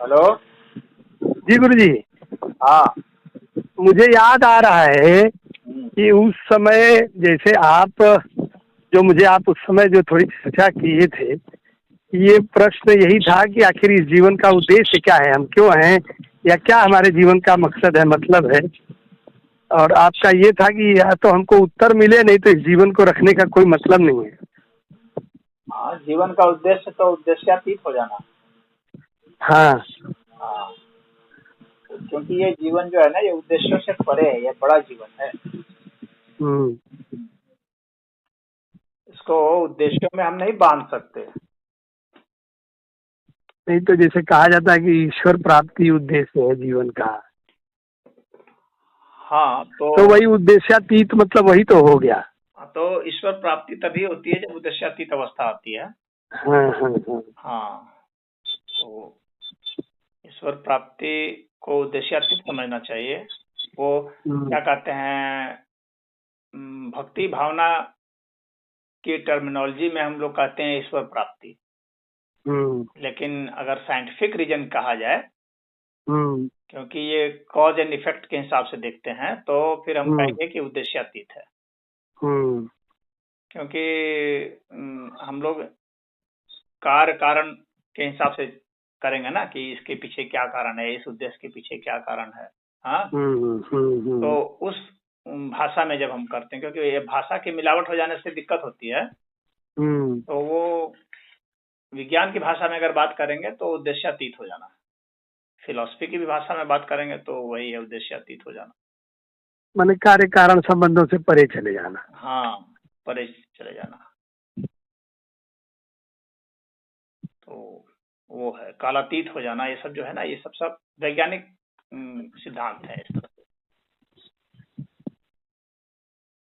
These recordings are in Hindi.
हेलो। जी गुरु जी। हाँ। मुझे याद आ रहा है हम्म। कि उस समय जैसे आप जो मुझे आप उस समय जो थोड़ी चर्चा किए थे, ये प्रश्न यही था कि आखिर इस जीवन का उद्देश्य क्या है, हम क्यों हैं, या क्या हमारे जीवन का मकसद है, मतलब है। और आपका ये था कि या तो हमको उत्तर मिले, नहीं तो इस जीवन को रखने का कोई मतलब नहीं है। हाँ, जीवन का उद्देश्य तो उद्देश्यातीत हो जाना। हाँ। हाँ, क्योंकि ये जीवन जो है ना, ये उद्देश्यों से परे है, ये बड़ा जीवन है। हम्म। इसको उद्देश्यों में हम नहीं बांध सकते। नहीं तो जैसे कहा जाता है कि ईश्वर प्राप्ति उद्देश्य है जीवन का, हाँ, तो वही उद्देश्यातीत मतलब वही तो हो गया। तो ईश्वर प्राप्ति तभी होती है जब उद्देश्यातीत अवस्था आती है। हाँ हाँ हाँ। हाँ, तो ईश्वर प्राप्ति को उद्देश्यातीत समझना चाहिए। वो हम्म। क्या कहते हैं, भक्ति भावना की टर्मिनोलॉजी में हम लोग कहते हैं ईश्वर प्राप्ति। हम्म। लेकिन अगर साइंटिफिक रीजन कहा जाए, हम्म। क्योंकि ये कॉज एंड इफेक्ट के हिसाब से देखते हैं, तो फिर हम हम्म। कहेंगे कि उद्देश्यातीत है। हम्म। क्योंकि हम लोग कार्य कारण के हिसाब से करेंगे ना कि इसके पीछे क्या कारण है, इस उद्देश्य के पीछे क्या कारण है। हाँ, तो उस भाषा में जब हम करते हैं, क्योंकि ये भाषा की मिलावट हो जाने से दिक्कत होती है, तो वो विज्ञान की भाषा में अगर बात करेंगे तो उद्देश्यातीत हो जाना। फिलॉसफी की भी भाषा में बात करेंगे तो वही है, उद्देश्यातीत हो जाना। माने कार्य कारण संबंधों से परे चले जाना। हाँ, परे चले जाना। तो वो है कालातीत हो जाना। ये सब जो है ना, ये सब सब वैज्ञानिक सिद्धांत है इस तरह से।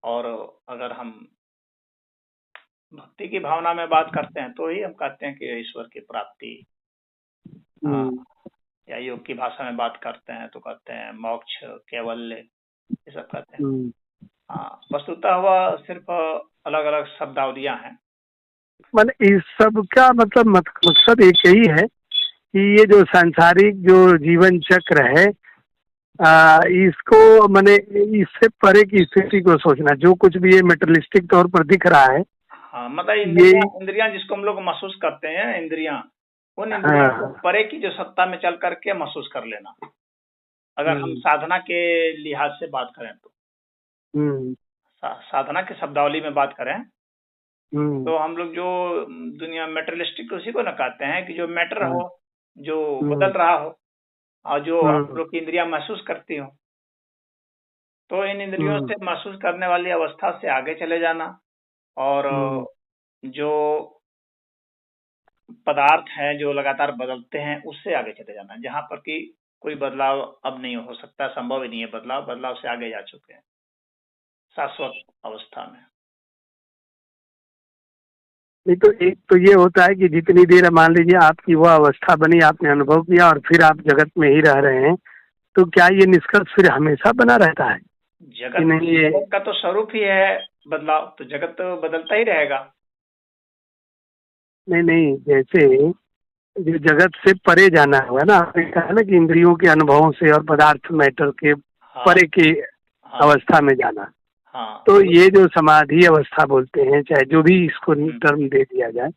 और अगर हम भक्ति की भावना में बात करते हैं तो ही हम कहते हैं कि ईश्वर की प्राप्ति। हाँ, या योग की भाषा में बात करते हैं तो कहते हैं मोक्ष, कैवल्य, ये सब कहते हैं। हाँ, वस्तुतः वह सिर्फ अलग अलग शब्दावलियां हैं। माने इस सब का मतलब मकसद एक ही है कि ये जो सांसारिक जो जीवन चक्र है, इसको माने इससे परे की स्थिति को सोचना, जो कुछ भी ये मेटेरियलिस्टिक तौर पर दिख रहा है। हाँ, मतलब ये इंद्रियां इंद्रियां जिसको हम लोग महसूस करते हैं, इंद्रियां, उन इंद्रियों से हाँ। परे की जो सत्ता में चल करके महसूस कर लेना। अगर हम हम्म। साधना के लिहाज से बात करें तो हम्म। साधना की शब्दावली में बात करें हम्म। तो हम लोग जो दुनिया मेटेरियलिस्टिक उसी को ना कहते हैं कि जो मैटर हो, जो बदल रहा हो, और जो हम लोग की इंद्रियां महसूस करती हो। तो इन इंद्रियों से महसूस करने वाली अवस्था से आगे चले जाना, और जो पदार्थ हैं जो लगातार बदलते हैं उससे आगे चले जाना, जहां पर कि कोई बदलाव अब नहीं हो सकता, संभव ही नहीं है बदलाव, बदलाव से आगे जा चुके हैं शाश्वत अवस्था में। नहीं तो एक तो ये होता है कि जितनी देर मान लीजिए आपकी वह अवस्था बनी, आपने अनुभव किया और फिर आप जगत में ही रह रहे हैं, तो क्या ये निष्कर्ष फिर हमेशा बना रहता है कि जगत नहीं? ये जगत का तो स्वरूप ही है बदलाव, तो जगत तो बदलता ही रहेगा। नहीं नहीं, जैसे जो जगत से परे जाना हुआ ना, आपने कहा ना कि इंद्रियों के अनुभवों से और पदार्थ मैटर के हाँ परे की हाँ अवस्था में जाना, हाँ। तो ये जो समाधि अवस्था बोलते हैं, चाहे जो भी इसको टर्म दे दिया जाए,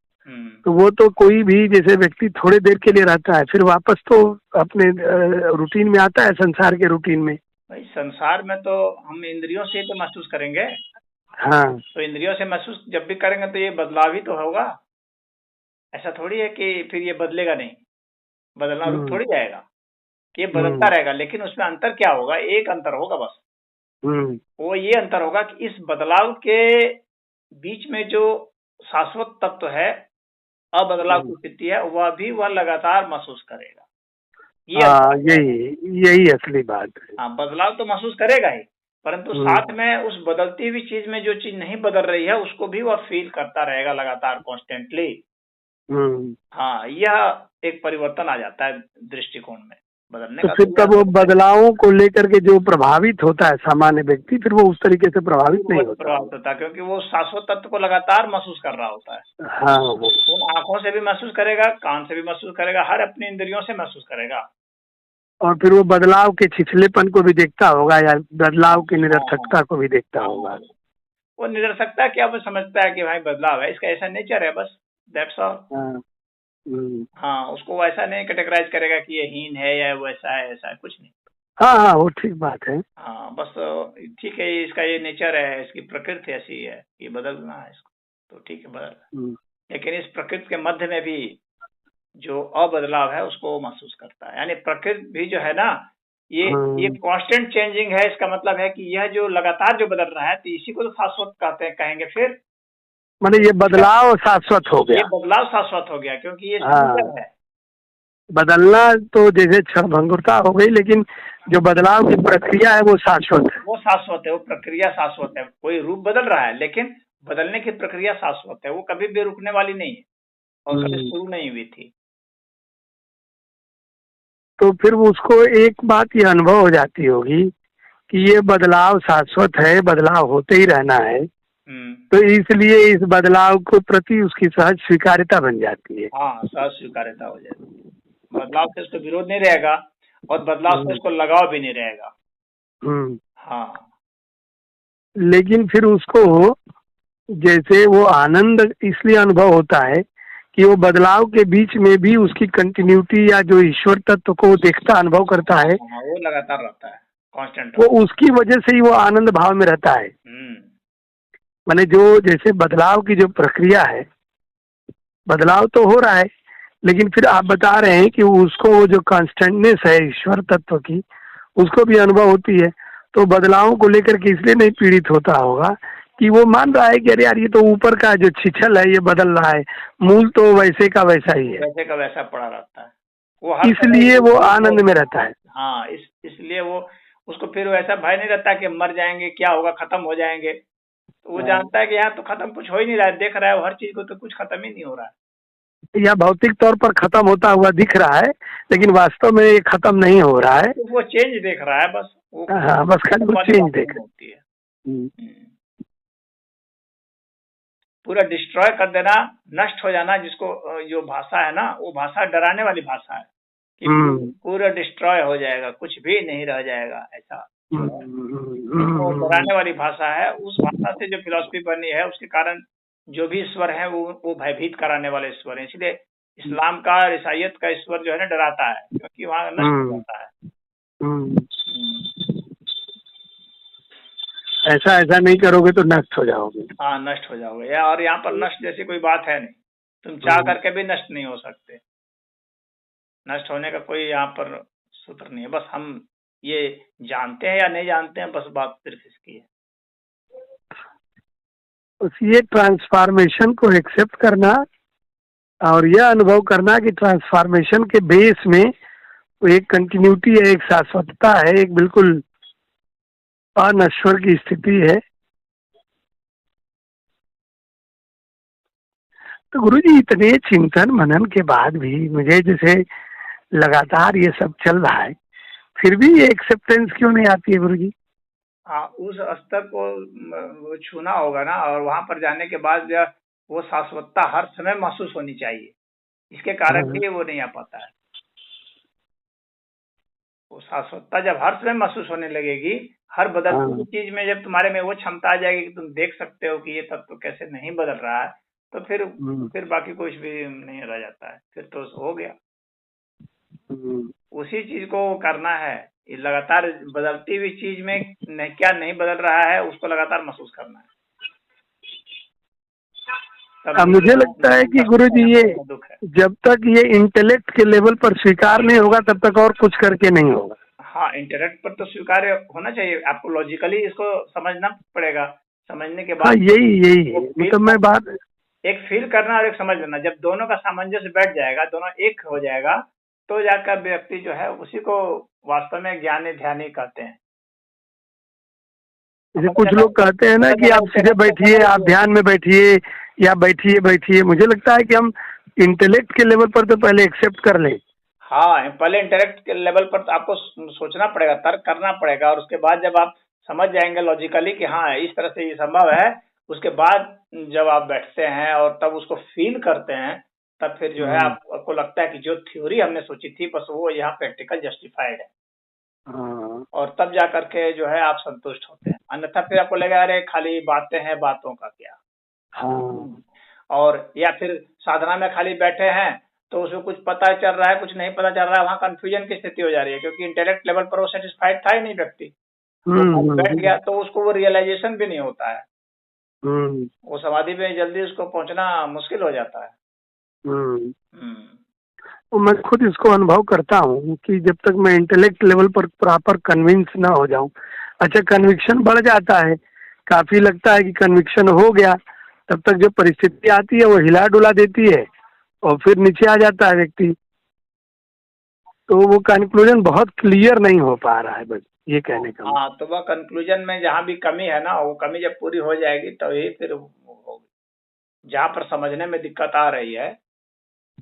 तो वो तो कोई भी जैसे व्यक्ति थोड़े देर के लिए रहता है, फिर वापस तो अपने रूटीन में आता है, संसार के रूटीन में। भाई, संसार में तो हम इंद्रियों से ही तो महसूस करेंगे। हाँ। तो इंद्रियों से महसूस जब भी करेंगे तो ये बदलाव ही तो होगा। ऐसा थोड़ी है कि फिर ये बदलेगा नहीं, बदलना रुक थोड़ी जाएगा, कि ये बदलता रहेगा। लेकिन उसमें अंतर क्या होगा, एक अंतर होगा बस, वो ये अंतर होगा कि इस बदलाव के बीच में जो शाश्वत तत्व है, अबदलाव की स्थिति है, वह भी वह लगातार महसूस करेगा। ये अंतर है। यही यही असली बात है। हाँ, बदलाव तो महसूस करेगा ही, परंतु साथ में उस बदलती हुई चीज में जो चीज नहीं बदल रही है उसको भी वह फील करता रहेगा लगातार, कॉन्स्टेंटली। हाँ, यह एक परिवर्तन आ जाता है दृष्टिकोण में बदलने तो का फिर तब वो बदलावों को लेकर के जो प्रभावित होता है सामान्य व्यक्ति, फिर वो उस तरीके से प्रभावित नहीं होता। प्रभावित होता है, क्योंकि वो शाश्वत तत्व को लगातार महसूस कर रहा होता है। हाँ, उन आंखों से भी महसूस करेगा, कान से भी महसूस करेगा, हर अपनी इंद्रियों से महसूस करेगा। और फिर वो बदलाव के छिछलेपन को भी देखता होगा या बदलाव की निरर्थकता को भी देखता होगा। वो निरर्थकता क्या, वो समझता है कि भाई बदलाव है, इसका ऐसा नेचर है, बस दैट्स ऑल। हाँ, उसको वैसा नहीं कैटेगराइज करेगा कि ये हीन है या वैसा है, ऐसा है, कुछ नहीं। हाँ हाँ, वो ठीक बात है। हाँ, बस ठीक है, इसका ये नेचर है, इसकी प्रकृति ऐसी है, ये बदलना है इसको, तो ठीक है बदल। लेकिन इस प्रकृति के मध्य में भी जो अबदलाव है उसको महसूस करता है। यानी प्रकृति भी जो है ना, ये कांस्टेंट चेंजिंग है। इसका मतलब है कि यह जो लगातार जो बदल रहा है, तो इसी को तो शाश्वत कहते हैं, कहेंगे फिर। मतलब ये बदलाव शाश्वत हो गया, ये बदलाव शाश्वत हो गया, क्योंकि ये सिंगल है। बदलना तो जैसे क्षणभंगुरता हो गई, लेकिन जो बदलाव की प्रक्रिया है वो शाश्वत है। वो शाश्वत है, वो प्रक्रिया शाश्वत है। कोई रूप बदल रहा है, लेकिन बदलने की प्रक्रिया शाश्वत है, वो कभी भी रुकने वाली नहीं है और कभी शुरू नहीं हुई थी। तो फिर उसको एक बात ये अनुभव हो जाती होगी कि ये बदलाव शाश्वत है, बदलाव होते ही रहना है, तो इसलिए इस बदलाव को प्रति उसकी सहज स्वीकार्यता बन जाती है। हाँ, सहज स्वीकार्यता हो जाती है। बदलाव से उसको विरोध नहीं रहेगा और बदलाव से उसको लगाव भी नहीं रहेगा। हाँ, लेकिन फिर उसको जैसे वो आनंद इसलिए अनुभव होता है कि वो बदलाव के बीच में भी उसकी कंटिन्यूटी या जो ईश्वर तत्व को देखता अनुभव करता है, वो लगातार रहता है, कांस्टेंट। वो उसकी वजह से ही वो आनंद भाव में रहता है। माने जो जैसे बदलाव की जो प्रक्रिया है, बदलाव तो हो रहा है, लेकिन फिर आप बता रहे हैं कि उसको वो जो कांस्टेंटनेस है ईश्वर तत्व की, उसको भी अनुभव होती है। तो बदलावों को लेकर के इसलिए नहीं पीड़ित होता होगा कि वो मान रहा है कि अरे यार ये तो ऊपर का जो छिछल है ये बदल रहा है, मूल तो वैसे का वैसा ही है, वैसे का वैसा पड़ा रहता है, वो इसलिए वो आनंद में रहता है। हाँ, इसलिए वो उसको फिर वैसा भय नहीं रहता कि मर जाएंगे, क्या होगा, खत्म हो जाएंगे। तो वो जानता है कि यहाँ तो खत्म कुछ हो ही नहीं रहा है, देख रहा है हर चीज को, तो कुछ खत्म ही नहीं हो रहा है। या भौतिक तौर पर खत्म होता हुआ दिख रहा है, लेकिन वास्तव में ये खत्म नहीं हो रहा है, तो वो चेंज देख रहा है बस। हाँ, बस खाली वो चेंज देख होती है। पूरा डिस्ट्रॉय कर देना, नष्ट हो जाना, जिसको जो भाषा है ना, वो भाषा डराने वाली भाषा है कि पूरा डिस्ट्रॉय हो जाएगा, कुछ भी नहीं रह जाएगा, ऐसा वो डराने वाली भाषा है। उस भाषा से जो फिलॉसफी बनी है, उसके कारण जो भी ईश्वर है वो भयभीत कराने वाले ईश्वर है। इसलिए इस्लाम का, ईसाइयत का ईश्वर जो है ना, डराता है, क्योंकि वहाँ नष्ट हो जाता है। ऐसा नहीं करोगे तो नष्ट हो जाओगे। हाँ, नष्ट हो जाओगे। और यहाँ पर नष्ट जैसी कोई बात है नहीं, तुम चाह करके भी नष्ट नहीं हो सकते। नष्ट होने का कोई यहाँ पर सूत्र नहीं है, बस हम ये जानते हैं या नहीं जानते हैं, बस बात सिर्फ इसकी है। ये ट्रांसफॉर्मेशन को एक्सेप्ट करना और यह अनुभव करना कि ट्रांसफॉर्मेशन के बेस में एक कंटिन्यूटी है, एक शाश्वतता है, एक बिल्कुल अनश्वर की स्थिति है। तो गुरुजी, इतने चिंतन मनन के बाद भी मुझे जैसे लगातार ये सब चल रहा है, फिर भी ये एक्सेप्टेंस क्यों नहीं आती है गुरुजी? हाँ, उस स्तर को छूना होगा ना, और वहां पर जाने के बाद वो शाश्वतता हर समय महसूस होनी चाहिए। इसके कारण भी वो नहीं आ पाता है। वो शाश्वतता जब हर समय महसूस होने लगेगी, हर बदलती हुई चीज में जब तुम्हारे में वो क्षमता आ जाएगी कि तुम देख सकते हो कि ये तत्व कैसे नहीं बदल रहा है, तो फिर बाकी कुछ भी नहीं रह जाता है, फिर तो हो गया। उसी चीज को करना है, लगातार बदलती हुई चीज में क्या नहीं बदल रहा है, उसको लगातार महसूस करना है। मुझे लगता है कि गुरुजी ये जब तक ये इंटेलेक्ट के लेवल पर स्वीकार नहीं होगा, तब तक और कुछ करके नहीं होगा। हाँ, इंटेलेक्ट पर तो स्वीकार्य होना चाहिए, आपको लॉजिकली इसको समझना पड़ेगा। समझने के बाद हाँ, यही मतलब मैं बात एक फील करना और एक समझ लेना, जब दोनों का सामंजस्य बैठ जाएगा, दोनों एक हो जाएगा, तो जाकर व्यक्ति जो है उसी को वास्तव में ज्ञानी ध्यानी कहते हैं। जैसे कुछ लोग कहते हैं ना कि आप सीधे बैठिए, आप ध्यान में बैठिए या बैठिए। मुझे लगता है कि हम इंटेलेक्ट के लेवल पर तो पहले एक्सेप्ट कर लें, हाँ, पहले इंटेलेक्ट के लेवल पर तो आपको सोचना पड़ेगा, तर्क करना पड़ेगा, और उसके बाद जब आप समझ जाएंगे लॉजिकली कि हाँ इस तरह से ये संभव है, उसके बाद जब आप बैठते हैं और तब उसको फील करते हैं, तब फिर जो है आपको लगता है कि जो थ्योरी हमने सोची थी बस वो यहाँ प्रैक्टिकल जस्टिफाइड है, और तब जा करके जो है आप संतुष्ट होते हैं। अन्यथा फिर आपको लगेगा अरे खाली बातें हैं, बातों का क्या। और या फिर साधना में खाली बैठे हैं तो उसमें कुछ पता चल रहा है, कुछ नहीं पता चल रहा है, वहाँ कंफ्यूजन की स्थिति हो जा रही है, क्योंकि इंटेलेक्ट लेवल पर वो सेटिस्फाइड था ही नहीं व्यक्ति, वो बैठ गया तो उसको वो रियलाइजेशन भी नहीं होता है, वो समाधि में जल्दी उसको पहुंचना मुश्किल हो जाता है। तो मैं खुद इसको अनुभव करता हूँ कि जब तक मैं इंटेलेक्ट लेवल पर प्रॉपर कन्विंस ना हो जाऊं, अच्छा कन्विक्शन बढ़ जाता है, काफी लगता है कि कन्विक्शन हो गया, तब तक जो परिस्थिति आती है वो हिला डुला देती है और फिर नीचे आ जाता है व्यक्ति, तो वो कंक्लूजन बहुत क्लियर नहीं हो पा रहा है, बस ये कहने का। हाँ, तो वह कंक्लूजन में जहाँ भी कमी है ना, वो कमी जब पूरी हो जाएगी तो ही फिर जहाँ पर समझने में दिक्कत आ रही है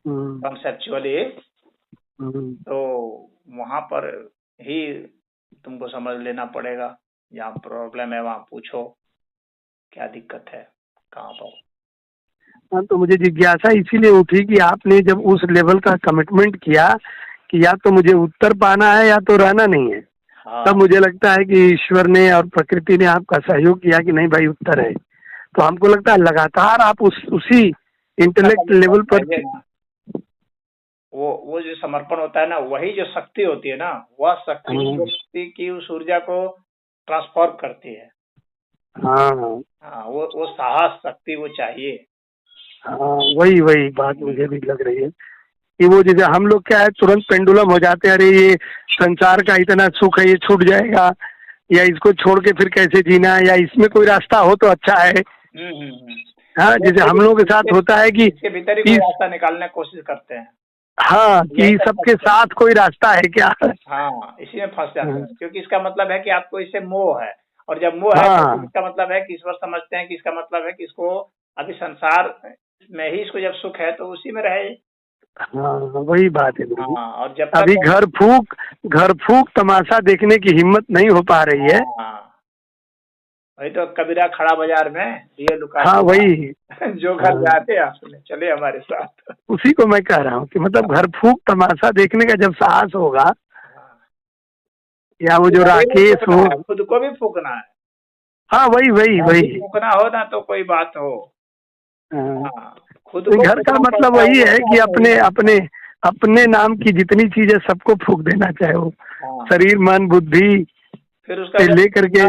कॉन्सेप्चुअली, तो वहाँ पर ही तुमको समझ लेना पड़ेगा। जहाँ प्रॉब्लम है वहाँ पूछो क्या दिक्कत है, कहाँ पर। हाँ, तो मुझे जिज्ञासा इसीलिए उठी कि आपने जब उस लेवल का कमिटमेंट किया कि या तो मुझे उत्तर पाना है या तो रहना नहीं है, हाँ। तब मुझे लगता है कि ईश्वर ने और प्रकृति ने आपका सहयोग किया कि नहीं भाई उत्तर है। तो हमको लगता है लगातार आप उसी इंटेलेक्ट लेवल पर वो जो समर्पण होता है ना, वही जो शक्ति होती है ना, वह शक्ति व्यक्ति की उस ऊर्जा को ट्रांसफॉर्म करती है। हाँ, वो साहस शक्ति वो चाहिए। हाँ, वही बात मुझे भी लग रही है कि वो जैसे हम लोग क्या है तुरंत पेंडुलम हो जाते हैं, अरे ये संसार का इतना सुख है ये छूट जाएगा, या इसको छोड़ के फिर कैसे जीना, या इसमें कोई रास्ता हो तो अच्छा है। हाँ, जैसे हम लोगों के साथ होता है कि इसके भीतर ही कोई रास्ता निकालने की कोशिश करते हैं। हाँ, कि सबके साथ कोई रास्ता है क्या। हाँ, इसी में फंस जाते हैं, क्योंकि इसका मतलब है कि आपको इससे मोह है, और जब मोह है तो इसका मतलब है कि ईश्वर समझते हैं कि इसका मतलब है कि इसको अभी संसार में ही इसको जब सुख है तो उसी में रहे। हाँ, वही बात है। हाँ, और जब अभी घर फूक तमाशा देखने की हिम्मत नहीं हो पा रही है। वही तो कबीरा खड़ा बाजार में ये लुका। हाँ, वही जो घर जाते आप सुने चले हमारे साथ, उसी को मैं कह रहा हूँ कि मतलब घर फूक तमाशा देखने का जब साहस होगा, या वो जो राकेश हो, खुद को भी फूकना है। हाँ, वही फूकना हो ना तो कोई बात हो। खुद घर का मतलब वही है कि अपने नाम की जितनी चीजें सबको फूक देना चाहे, वो शरीर मन बुद्धि फिर उसका लेकर के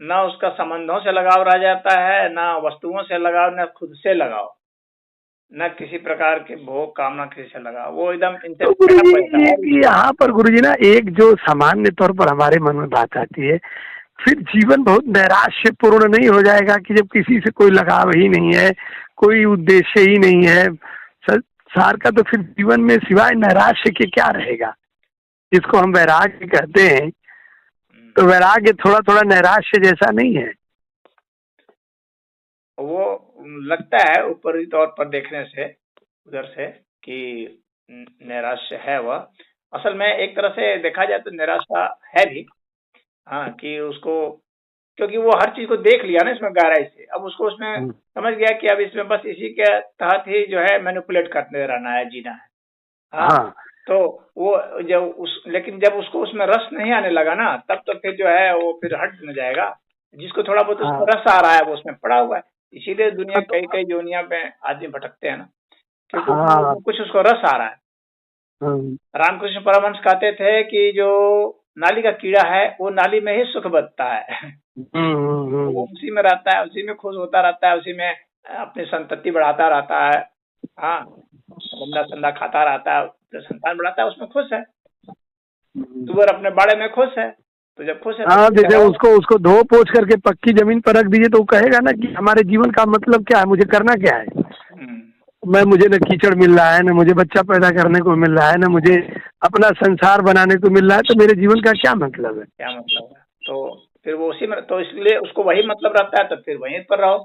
ना उसका संबंधों से लगाव रह जाता है, ना वस्तुओं से लगाव, ना खुद से लगाव, न किसी प्रकार के भोग कामना किसी से लगा, वो एकदम। तो गुरुजी यहाँ पर गुरुजी ना एक जो सामान्य तौर पर हमारे मन में बात आती है, फिर जीवन बहुत नैराश्यपूर्ण नहीं हो जाएगा कि जब किसी से कोई लगाव ही नहीं है, कोई उद्देश्य ही नहीं है संसार का, तो फिर जीवन में सिवाय नैराश्य के क्या रहेगा, जिसको हम वैराग्य कहते हैं। तो वैराग्य थोड़ा थोड़ा नैराश्य जैसा नहीं है? वो लगता है ऊपरी तौर पर देखने से उधर से कि नैराश्य है, वह असल में एक तरह से देखा जाए तो निराशा है भी। हाँ, कि उसको, क्योंकि वो हर चीज को देख लिया ना इसमें गहराई से, अब उसको उसमें समझ गया कि अब इसमें बस इसी के तहत ही जो है मैनिपुलेट करते रहना है, जीना है। हाँ, तो वो लेकिन जब उसको उसमें रस नहीं आने लगा ना, तब तो फिर जो है वो फिर हट न जाएगा। जिसको थोड़ा बहुत उसको रस आ रहा है वो उसमें पड़ा हुआ है, इसीलिए दुनिया कई दुनिया में आदमी भटकते हैं ना, क्योंकि कुछ उसको रस आ रहा है। रामकृष्ण परमहंस कहते थे कि जो नाली का कीड़ा है वो नाली में ही सुख बदता है। वो उसी में रहता है, उसी में खुश होता रहता है, उसी में अपनी संतति बढ़ाता रहता है। हाँ, गंदा संदा खाता रहता है, तो संतान बढ़ाता है, उसमें खुश है। सुअर अपने बाड़े में खुश है, तो जब खुश है हाँ, जैसे उसको धो पोछ करके पक्की जमीन पर रख दीजिए तो वो कहेगा ना कि हमारे जीवन का मतलब क्या है, मुझे करना क्या है। मुझे न कीचड़ मिल रहा है, न मुझे बच्चा पैदा करने को मिल रहा है, न मुझे अपना संसार बनाने को मिल रहा है, तो मेरे जीवन का क्या मतलब है। तो फिर वो उसी में, तो इसलिए उसको वही मतलब रहता है, तो फिर वहीं पर रहो।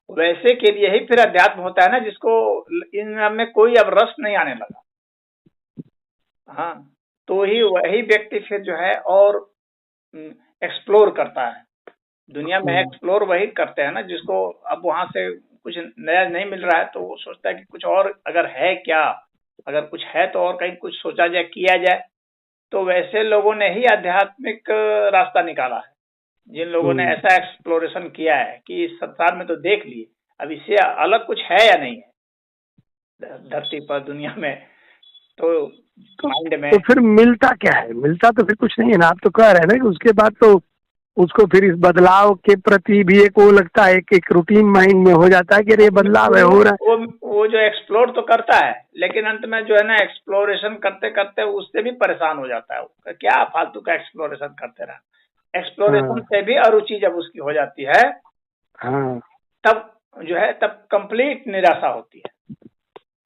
वैसे के लिए ही फिर अध्यात्म होता है ना, जिसको इन में कोई अब रस नहीं आने लगा। हाँ, तो ही वही व्यक्ति फिर जो है और एक्सप्लोर करता है दुनिया में। एक्सप्लोर वही करते हैं ना जिसको अब वहां से कुछ नया नहीं मिल रहा है, तो वो सोचता है कि कुछ और अगर है क्या, अगर कुछ है तो और कहीं कुछ सोचा जाए, किया जाए। तो वैसे लोगों ने ही आध्यात्मिक रास्ता निकाला है, जिन लोगों ने ऐसा एक्सप्लोरेशन किया है कि इस संसार में तो देख लिए, अब इससे अलग कुछ है या नहीं है धरती पर, दुनिया में, तो माइंड में। तो फिर मिलता क्या है? मिलता तो फिर कुछ नहीं है ना। आप तो कह रहे हैं ना कि उसके बाद तो उसको फिर इस बदलाव के प्रति भी एक वो लगता है, एक रूटीन माइंड में हो जाता है कि अरे ये बदलाव है, हो रहा है। वो जो एक्सप्लोर तो करता है, लेकिन अंत में जो है ना, एक्सप्लोरेशन करते करते उससे भी परेशान हो जाता है। वो क्या फालतू का एक्सप्लोरेशन करते रहा। एक्सप्लोरेशन हाँ से भी अरुचि जब उसकी हो जाती है, हाँ तब जो है, तब कंप्लीट निराशा होती है।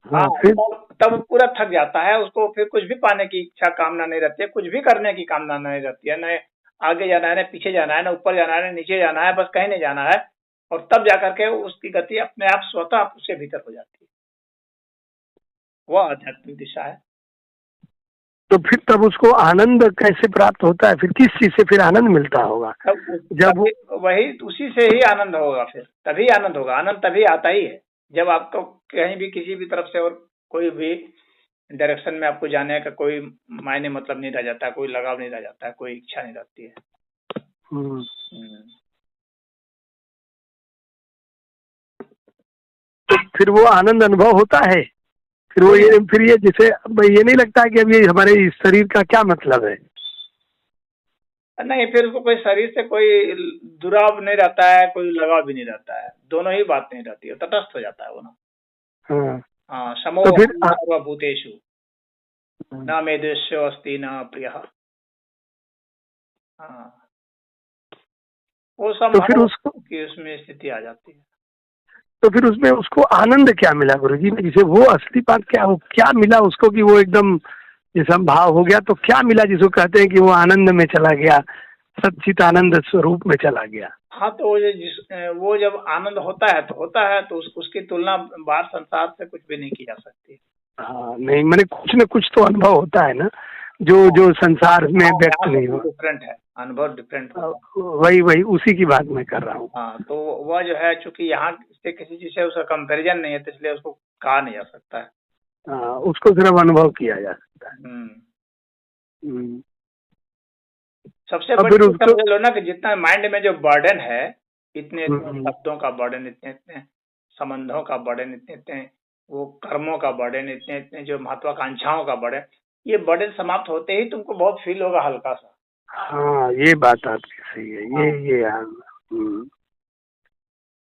हाँ, हाँ फिर तब पूरा थक जाता है, उसको फिर कुछ भी पाने की इच्छा कामना नहीं रहती है, कुछ भी करने की कामना नहीं रहती है, न आगे जाना है, न पीछे जाना है, न ऊपर जाना है, न नीचे जाना है, बस कहीं नहीं जाना है। और तब जाकर के उसकी गति अपने आप स्वतः उसके भीतर हो जाती है। वह आध्यात्मिक दिशा है। तो फिर तब उसको आनंद कैसे प्राप्त होता है? फिर किस चीज से फिर आनंद मिलता होगा? जब वो वही उसी से ही आनंद होगा, फिर तभी आनंद होगा। आनंद तभी आता ही है जब आपको कहीं भी किसी भी तरफ से और कोई भी डायरेक्शन में आपको जाने का कोई मायने मतलब नहीं रह जाता, कोई लगाव नहीं रह जाता, कोई इच्छा नहीं रहती है। हम्म, हम्म। तो फिर वो आनंद अनुभव होता है। फिर ये जैसे ये नहीं लगता है कि अब ये हमारे इस शरीर का क्या मतलब है? नहीं, फिर उसको कोई शरीर से कोई दुराव नहीं रहता है, कोई लगाव भी नहीं रहता है, दोनों ही बात नहीं रहती है, तटस्थ हो जाता है वो ना। हाँ हाँ, तो फिर समोहम सर्वभूतेषु न मे द्वेष्यो अस्ति न प्रियः। हाँ, वो तो फिर संभव उसको की उसमें स्थिति आ जाती है। तो फिर उसमें उसको आनंद क्या मिला गुरुजी ने? जैसे वो असली बात क्या, वो क्या मिला उसको कि वो एकदम जैसे हम भाव हो गया, तो क्या मिला जिसको कहते हैं कि वो आनंद में चला गया, सच्चित आनंद स्वरूप में चला गया? हाँ, तो वो जब आनंद होता है तो उसकी तुलना बाहर संसार से कुछ भी नहीं की जा सकती। हाँ नहीं, मैंने कुछ न कुछ तो अनुभव होता है ना, जो जो संसार में व्यक्त यहाँ से नहीं हो। डिफरेंट है, अनुभव डिफरेंट होगा। वही वही उसी की बात मैं कर रहा हूँ। हाँ, तो वह जो है, चूंकि यहाँ से किसी चीज से उसका कंपैरिजन नहीं है, तो इसलिए उसको कहा नहीं जा सकता है। हाँ, उसको सिर्फ अनुभव किया जा सकता है। हम्म। हम्म। सबसे और बड़ी फिर चीज उसको समझ लो ना कि जितना माइंड में जो बर्डन है, इतने इतने हम्म, शब्दों का बर्डन, इतने इतने संबंधों का बर्डन, इतने इतने वो कर्मों का बर्डन, इतने इतने जो महत्वाकांक्षाओं का बर्डन, ये बर्डन समाप्त होते ही तुमको बहुत फील होगा हल्का सा। हाँ ये बात आपकी सही है। हाँ। ये हाँ।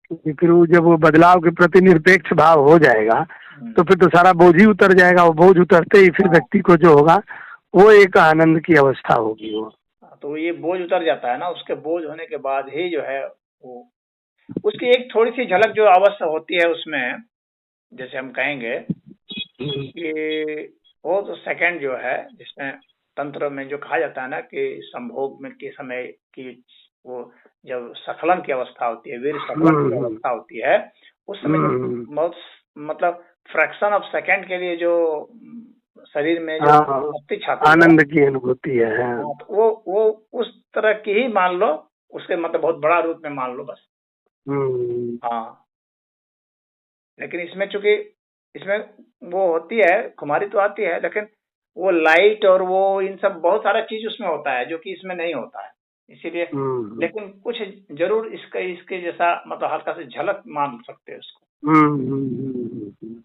क्योंकि फिर वो जब वो बदलाव के प्रति निरपेक्ष भाव हो जाएगा, तो फिर तो सारा बोझ ही उतर जाएगा। वो बोझ उतरते ही फिर हाँ, व्यक्ति को जो होगा वो एक आनंद की अवस्था होगी वो। तो ये बोझ उतर जाता है ना, उसके बोझ होने के बाद ही जो है वो, उसकी एक थोड़ी सी झलक जो अवश्य होती है उसमें, जैसे हम कहेंगे कि वो तो सेकंड जो है, जिसमें तंत्र में जो कहा जाता है ना कि संभोग में के समय की, वो जब स्खलन की अवस्था होती है, वीर स्खलन की हम्म अवस्था होती है, उस समय जो हम्म, बहुत मतलब फ्रैक्शन ऑफ सेकंड के लिए जो शरीर में जो हाँ शक्ति छाती है, आनंद की अनुभूति है। हाँ हाँ, तो वो उस तरह की ही मान लो, उसके मतलब बहुत बड़ा रूप में मान लो बस। हम्म, हाँ, लेकिन इसमें चूंकि इसमें वो होती है, खुमारी तो आती है, लेकिन वो लाइट और वो इन सब बहुत सारा चीज उसमें होता है जो कि इसमें नहीं होता है, इसीलिए। हम्म, लेकिन कुछ जरूर इसके जैसा मतलब हल्का से झलक मान सकते हैं उसको। हम्म।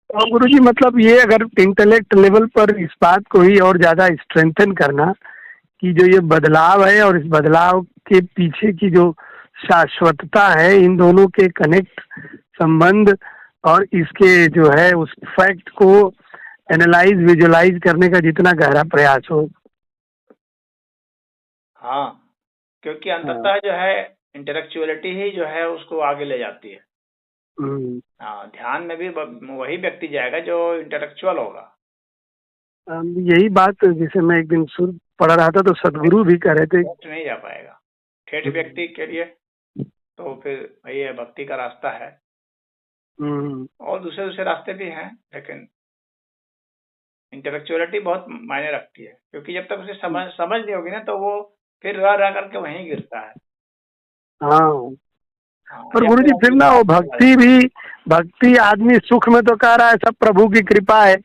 और गुरुजी मतलब ये अगर इंटेलेक्ट लेवल पर इस बात को ही और ज्यादा स्ट्रेंथन करना कि जो ये बदलाव है और इस बदलाव के पीछे की जो शाश्वतता है, इन दोनों के कनेक्ट संबंध, और इसके जो है उस फैक्ट को एनालाइज विजुलाइज करने का जितना गहरा प्रयास हो। हाँ, क्योंकि हाँ, अंततः जो है इंटेलेक्चुअलिटी ही जो है उसको आगे ले जाती है। हम्म। हाँ, ध्यान में भी वही व्यक्ति जाएगा जो इंटेलेक्चुअल होगा। यही बात जैसे मैं एक दिन सुर पढ़ रहा था तो सदगुरु भी कह रहे थे। नहीं जा पाएगा ठेठ व्यक्ति के लिए, तो फिर वही है, भक्ति का रास्ता है। हम्म, और दूसरे दूसरे रास्ते भी हैं, लेकिन इंटेलेक्चुअलिटी बहुत मायने रखती है, क्योंकि जब तक उसे समझ नहीं होगी ना तो वो फिर रह करके वहीं गिरता है। हाँ, हाँ, पर या गुरुजी फिर ना वो भक्ति आदमी सुख में तो कह रहा है सब प्रभु की कृपा है,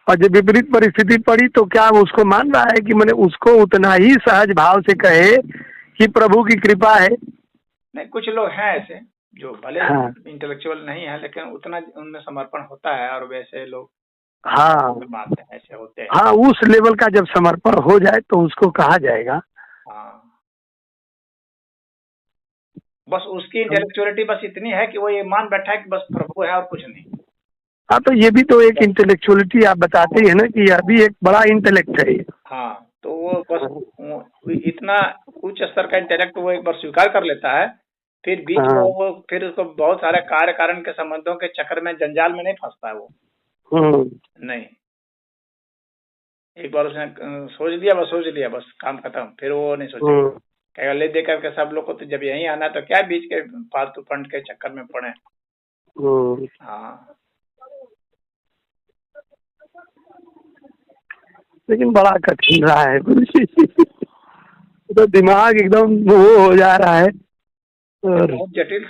और जब विपरीत परिस्थिति पड़ी तो क्या वो उसको मान रहा है कि मैंने उसको उतना ही सहज भाव से कहे कि प्रभु की कृपा है? नहीं, कुछ लोग हैं ऐसे जो भले हाँ इंटेलेक्चुअल नहीं है लेकिन उतना उनमें समर्पण होता है, और वैसे लोग हाँ मानते हैं, ऐसे होते हैं। हाँ, उस लेवल का जब समर्पण हो जाए तो उसको कहा जाएगा। हाँ, बस उसकी इंटेलेक्चुअलिटी बस इतनी है कि वो ये मान बैठा है कि बस प्रभु है और कुछ नहीं। हाँ, तो ये भी तो एक इंटेलेक्चुअलिटी आप बताते हैं ना कि यह भी एक बड़ा इंटेलेक्ट है ये। हाँ, तो वो बस इतना उच्च स्तर का इंटेलेक्ट वो एक बार स्वीकार कर लेता है, फिर बीच में हाँ वो फिर उसको बहुत सारे कार्य कारण के संबंधों के चक्कर में जंजाल में नहीं फंसता है वो। नहीं, एक बार उसने सोच लिया बस काम खत्म, फिर वो नहीं सोचेगा, कहेगा ले दे करके सब लोग को, तो जब यहीं आना तो क्या बीच के फालतू फंड के चक्कर में पड़े। हाँ, लेकिन बड़ा कठिन रहा है गुरुजी तो दिमाग एकदम वो हो जा रहा है। और बहुत जटिल,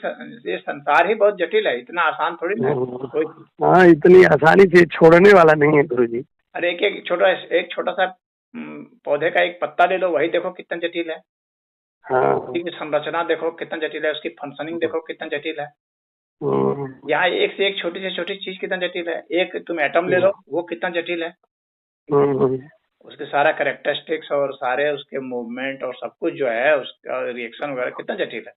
ये संसार ही बहुत जटिल है, इतना आसान थोड़ी ना कोई। हाँ, इतनी आसानी से छोड़ने वाला नहीं है गुरुजी। अरे एक छोटा सा पौधे का एक पत्ता ले लो, वही देखो कितना जटिल है। हाँ, उसकी संरचना देखो कितना जटिल है, उसकी फंक्शनिंग देखो कितना जटिल है। यहाँ एक से एक छोटी से छोटी चीज कितना जटिल है। एक तुम एटम ले लो, वो कितना जटिल है। उसके सारा कैरेक्टरिस्टिक्स और सारे उसके मूवमेंट और सब कुछ जो है, उसका रिएक्शन वगैरह कितना जटिल है।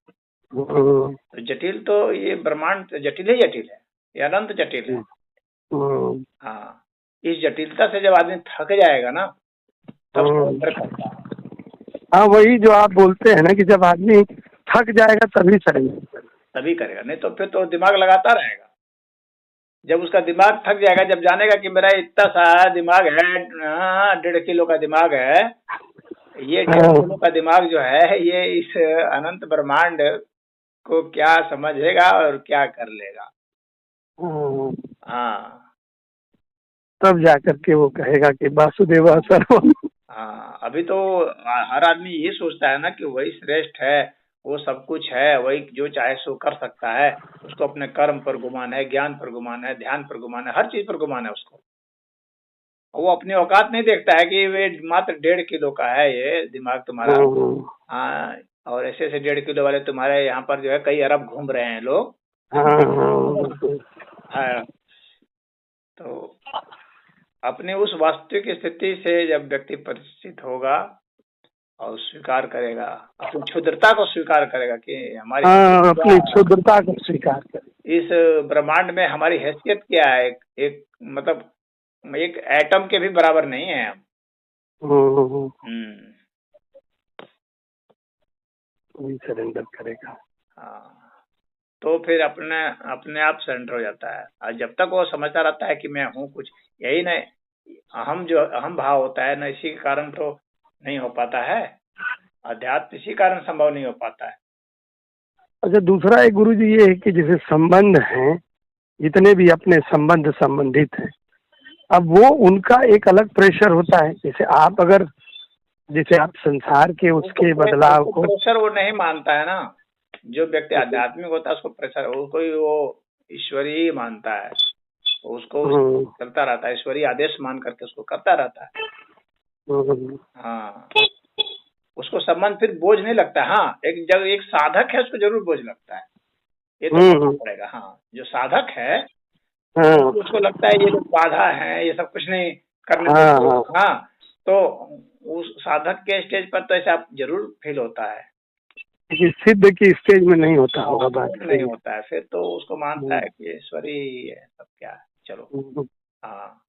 तो जटिल तो ये ब्रह्मांड जटिल ही जटिल है, ये अनंत जटिल है। हाँ, इस जटिलता से जब आदमी थक जाएगा ना तब सरेंडर करता है। हाँ, वही जो आप बोलते हैं ना कि जब आदमी थक जाएगा तभी सरेंडर, तभी करेगा, नहीं तो फिर तो दिमाग लगाता रहेगा। जब उसका दिमाग थक जाएगा, जब जानेगा कि मेरा इतना सा दिमाग है, 1.5 किलो का दिमाग है, ये 1.5 किलो का दिमाग जो है ये इस अनंत ब्रह्मांड को क्या समझेगा और क्या कर लेगा। हाँ, तब जाकर के वो कहेगा कि वासुदेव सर्वम। हाँ, अभी तो हर आदमी ये सोचता है ना कि वही श्रेष्ठ है, वो सब कुछ है, वही जो चाहे सो कर सकता है। उसको अपने कर्म पर गुमान है, ज्ञान पर गुमान है, ध्यान पर गुमान है, हर चीज पर गुमान है उसको। वो अपनी औकात नहीं देखता है कि वे मात्र 1.5 किलो का है ये दिमाग तुम्हारा। हाँ, और ऐसे ऐसे 1.5 किलो वाले तुम्हारे यहाँ पर जो है कई अरब घूम रहे हैं लोग। हाँ, तो अपने उस वास्तविक स्थिति से जब व्यक्ति परिचित होगा और स्वीकार करेगा, अपनी क्षुद्रता को स्वीकार करेगा कि हमारी अपनी क्षुद्रता को स्वीकार करेगा। इस ब्रह्मांड में हमारी हैसियत क्या है, एक मतलब एक एटम के भी बराबर नहीं है हम। सरेंडर करेगा। हाँ, तो फिर अपने आप सरेंडर हो जाता है। और जब तक वो समझता रहता है कि मैं हूँ कुछ, यही नहीं, अहम भाव होता है ना, इसी के कारण तो नहीं हो पाता है अध्यात्म, इसी कारण संभव नहीं हो पाता है। अच्छा, दूसरा एक गुरु जी ये है कि जैसे संबंध हैं, जितने भी अपने संबंधित हैं, अब वो उनका एक अलग प्रेशर होता है। जैसे आप संसार के उसके बदलाव को प्रेशर वो नहीं मानता है ना। जो व्यक्ति आध्यात्मिक होता है उसको प्रेशर, वो ईश्वरीय मानता है, उसको चलता रहता है, ईश्वरीय आदेश मान करके उसको करता रहता है। हाँ, उसको संबंध फिर बोझ नहीं लगता। हाँ, जब एक साधक है उसको जरूर बोझ लगता है, ये तो मानना पड़ेगा। हाँ, जो साधक है उसको लगता है ये लोग बाधा है, ये सब कुछ नहीं करने देते। हाँ, तो उस साधक के स्टेज पर तो ऐसा जरूर फील होता है, सिद्ध की स्टेज में नहीं होता होगा। बात नहीं होता है, फिर तो उसको मानता है कि ईश्वरी है सब, क्या है, चलो। हाँ,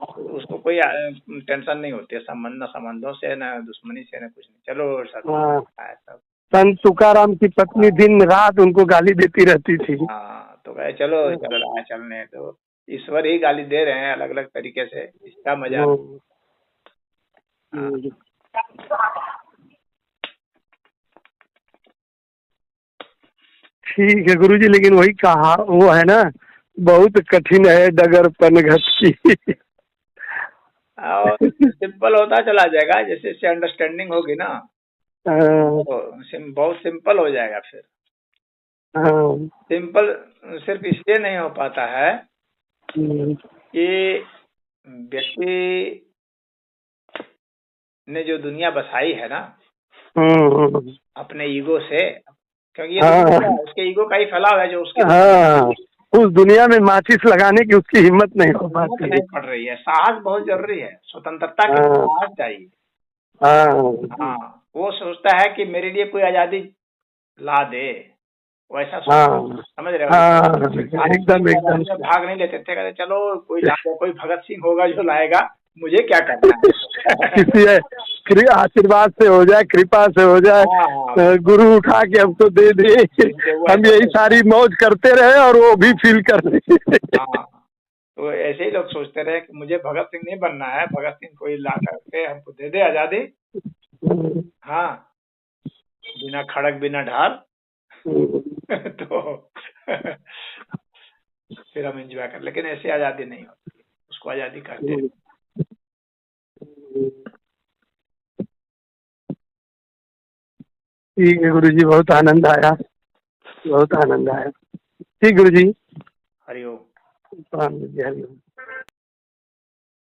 उसको कोई टेंशन नहीं होती है, संबंधों से, न दुश्मनी से, न कुछ नहीं, चलो सब। संत तुकाराम की पत्नी दिन रात उनको गाली देती रहती थी। हाँ, तो कहे चलो चल रहा है चलने, तो ईश्वर ही गाली दे रहे हैं अलग अलग तरीके से, इसका मजा। ठीक है गुरुजी, लेकिन वही कहा वो है ना, बहुत कठिन है डगर पनघट की और सिंपल होता चला जाएगा, जैसे इससे अंडरस्टैंडिंग होगी ना तो बहुत सिंपल हो जाएगा फिर। सिंपल सिर्फ इसलिए नहीं हो पाता है कि व्यक्ति ने जो दुनिया बसाई है ना अपने ईगो से, क्योंकि ये दुनिया उसके ईगो का ही फैलाव है जो उसके उस दुनिया में माचिस लगाने की उसकी हिम्मत नहीं हो पाती, नहीं पड़ रही है। साहस बहुत जरूरी है, स्वतंत्रता के लिए साहस चाहिए। हाँ, वो सोचता है कि मेरे लिए कोई आजादी ला दे, वैसा समझ रहे हो? एकदम भाग नहीं लेते थे, कहते चलो कोई लाएगा, कोई भगत सिंह होगा जो लाएगा, मुझे क्या करना है। किसी आशीर्वाद से हो जाए, कृपा से हो जाए, गुरु उठा के हमको दे दे, हम यही सारी मौज करते रहे और वो भी फील कर रहे। तो ऐसे ही लोग सोचते रहे कि मुझे भगत सिंह नहीं बनना है, भगत सिंह कोई ला करके हमको दे दे आजादी, हाँ, बिना खड़क बिना ढाल, तो फिर हम एंजॉय कर। लेकिन ऐसी आजादी नहीं होती, उसको आजादी कहते हैं। ठीक है गुरुजी, बहुत आनंद आया, बहुत आनंद आया। ठीक गुरुजी, हरिओम। हरिओम।